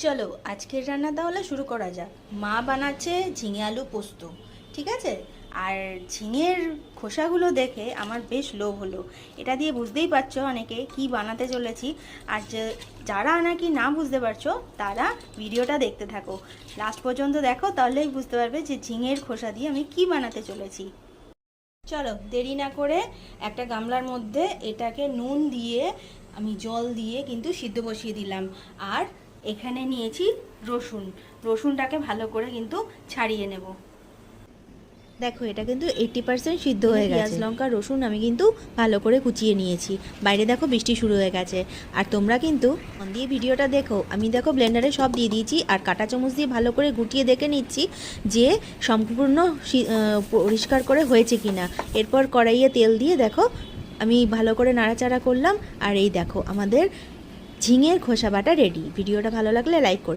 চলো আজকের রান্না তাহলে শুরু করা যাক। মা বানাচ্ছে ঝিঙে আলু পোস্ত, ঠিক আছে। আর ঝিঙের খোসাগুলো দেখে আমার বেশ লোভ হলো। এটা দিয়ে বুঝতেই পারছো অনেকে কি বানাতে চলেছি। আর যারা নাকি না বুঝতে পারছো তারা ভিডিওটা দেখতে থাকো, লাস্ট পর্যন্ত দেখো, তাহলেই বুঝতে পারবে যে ঝিঙের খোসা দিয়ে আমি কি বানাতে চলেছি। চলো দেরি না করে একটা গামলার মধ্যে এটাকে নুন দিয়ে আমি জল দিয়ে কিন্তু সিদ্ধ বসিয়ে দিলাম। আর এখানে নিয়েছি রসুনটাকে ভালো করে কিন্তু ছাড়িয়ে নেব। দেখো এটা কিন্তু 80% সিদ্ধ হয়ে গেছে। পেঁয়াজ লঙ্কা রসুন আমি কিন্তু ভালো করে কুচিয়ে নিয়েছি। বাইরে দেখো বৃষ্টি শুরু হয়ে গেছে। আর তোমরা কিন্তু মন দিয়ে ভিডিওটা দেখো। আমি দেখো ব্লেন্ডারে সব দিয়ে দিয়েছি আর কাঁটা চামচ দিয়ে ভালো করে গুটিয়ে দেখে নিচ্ছি যে সম্পূর্ণ পরিষ্কার করে হয়েছে কিনা। এরপর কড়াইয়ে তেল দিয়ে দেখো আমি ভালো করে নাড়াচাড়া করলাম। আর এই দেখো আমাদের ঝিঙের খোসা বাটা রেডি। ভিডিওটা ভালো লাগলে লাইক করো।